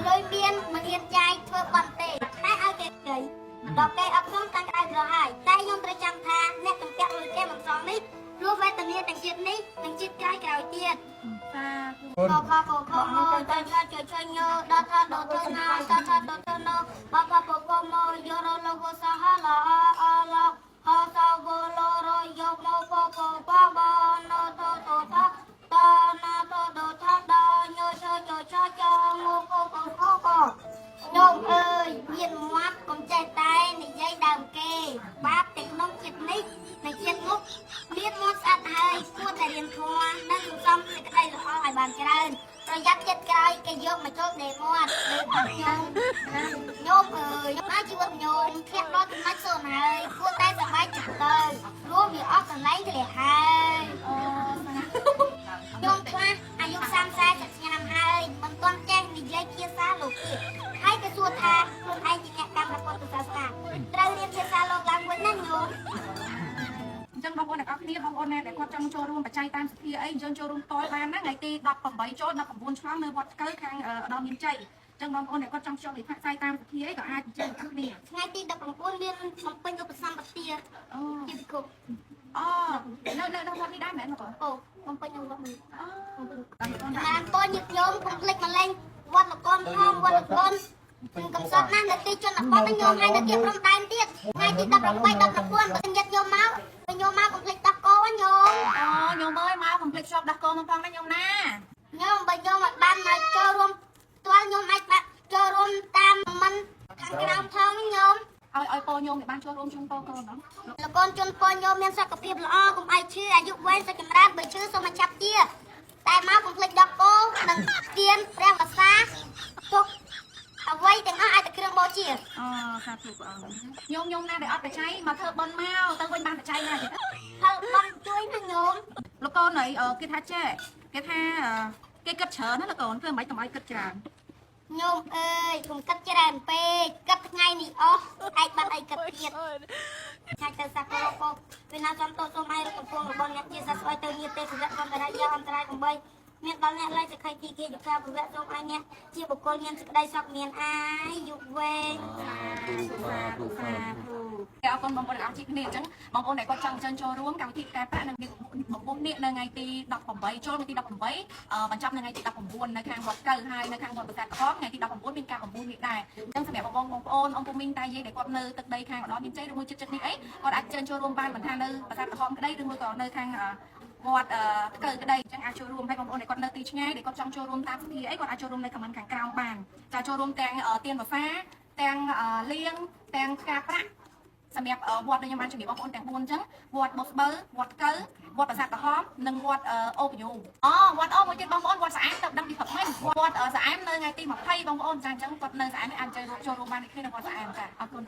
ลอยเมียนมันเรียนใจเพื่อบันเตะให้เอาเก๋ๆดอกเกยอักษรตั้งใจรอให้แต่ยงประจำทางเนี่ยตั้งแต่เลยแก้มันสองนี้รู้ไว้ตอนนี้ตั้งจิตนี้ตั้งจิตใกล้เก่าเจียดโกโกโมตาช่วยช่วยโยดอทอดอทอนาตาทอดอทอโนปะปะโกโมโยโรโลโกสหลาอาลาฮาซาโกโลโรโยโมโกโกปะบอนโนโตโตทาตานาโตโตทาดาโยโชโยชาจองโกโกโกโกโยมเอ้ยเย็นมัดกงใจตายในใจดำเกบาปติดน้องจิตนี้ในเชียนมุกเรียนมัดสัตว์ให้พูดแต่เรียนทัวนั่งซ้ำในกระไดหรือเอาไอ้บานกระไดประหยัดเจ็ดกายแกยกมาโชคเดมอดเลยปักโยมเอ้ยมาชีวิตโยมเทียบรถมาโซนให้พูดแต่สบายจัดเลยรู้มีออกกันไรเลยให้โยมว่าอายุ30จะยังให้มันต้นแจ้งในใจเคียซาลูกให้กระทรวงทางคนไทยจะแนะนำรับคนตุลาการเราเรียนเคียซาโลกลางวันนั่นโยมចឹងបងប្អូនអ្នកគ្នាបងប្អូនដែលគាត់ចង់ចូលរួមបច្ច័យតាមសភាអីយើងចូលរួមតយបានណាថ្ងៃទី18ចូល19ឆ្នាំនៅវត្តស្កូវខាងដល់មានជ័យចឹងបងប្អូនដែលគាត់ចង់ចូលវិភាគផ្សាយតាមសភាអីក៏អាចជើញអ្នកគ្នាថ្ងៃទី19មានបំពេញឧបសម្បទាអូជាពិគុអូនៅវត្តនេះដែរមែនបងអូបំពេញនៅវត្តនេះអូតាមតញឹកញោមកុំភ្លេចមកលេងវត្តលកនផងវត្តលកនកំសត់ណាស់នៅទីជនបទញោមហើយនៅទីព្រំដែនទៀតថ្ងៃទី18 19បើញឹកញោមមកញោមមកកុំភ្លេចដោះគោញោមអូញោមអើយមកកុំភ្លេចជាប់ដោះគោមកផងណាញោមណាញោមបើញោមមកបានមកចូលរួមផ្ទាល់ញោមអាចចូលរួមតាមមិនខាងក្រៅផងញោមឲ្យពរញោមបានចូលរួមជុំពរកូនហ្នឹងលកូនជនពរញោមមានសុខភាពល្អកុំឲ្យឈឺអាយុវែងសុខចម្រើនបើឈឺសូមមកចាប់ជាតែមកកុំភ្លេចដោះគោនិងទៀនព្រះវស្សាទុកអ្វីទាំងអស់អាចតែគ្រឿងបូជាអូសាធុព្រះអង្គញោមណាដែលអត់បច្ច័យមកធ្វើបុណ្យមកទៅវិញបានបច្ច័យណាទៀតធ្វើបុណ្យជួយទៅញោមលោកកូនអីគេថាចេះគេថាគេគិតច្រើនណាលោកកូនធ្វើមិនឲ្យគិតច្រើនញោមអើយកុំគិតច្រើនពេកគិតថ្ងៃនេះអស់អាចបានអីគិតទៀតចាច់ទៅសាកលកោពេលណាសំតោសូមឲ្យកំពុងរបស់អ្នកជាសស្អយទៅញាទេសុវៈអន្តរាយអន្តរាយកំបីមានដល់អ្នកឡើយសក្ខីទីគេយុខាប្រវត្តិសូមឲ្យអ្នកជាបុគ្គលមានសេចក្តីសុខមានអាយុវែងសាធុអរគុណបងប្អូនអរជីគ្នាអញ្ចឹងបងប្អូនដែលគាត់ចង់ចិញ្ចឹមចូលរួមកម្មវិធីផ្កាយប្រាក់នៅបំពុះនេះនៅថ្ងៃទី18ចូលថ្ងៃទី18បញ្ចប់នៅថ្ងៃទី19នៅខាងវត្តកៅហើយនៅខាងវត្តប្រាសាទក្រហមថ្ងៃទី19មានការបំពុះនេះដែរអញ្ចឹងសម្រាប់បងប្អូនអង្គពុំមីងតាយាយដែលគាត់នៅទឹកដីខាងឧត្តរមានជ័យឬមួយចិត្តនេះអីគាត់អាចចិញ្ចឹមចូលរួមបានមិនថានៅប្រាសាទក្រហមក្តីឬមួយក៏នៅខាងវត្តកើក្តីអញ្ចឹងអាចចូលរួមហើយបងប្អូនដែលគាត់នៅទីឆ្ងាយដែលគាត់ចង់ចូលរួមតាមសភាអីគាត់អាចចូលរួមនៅខមមិនខាងក្រោមបានចាចូលរួមទាំងទៀនវសាទាំងលៀងទាំងផ្កាប្រាក់សម្រាប់វត្តដែលខ្ញុំបានជំរាបបងប្អូនទាំង4អញ្ចឹងវត្តបុស្បឺវត្តកើវត្តប្រាសាទក្រហមនិងវត្តអូបញូវត្តអូមួយទៀតបងប្អូនវត្តស្អាតទៅដឹងពីព្រឹកមិញវត្តស្អាតនៅថ្ងៃទី20បងប្អូនចាអញ្ចឹងគាត់នៅស្អាតនេះអាចចូលរួមបានដូចគ្នានៅវត្តស្អាតចាអរគុណ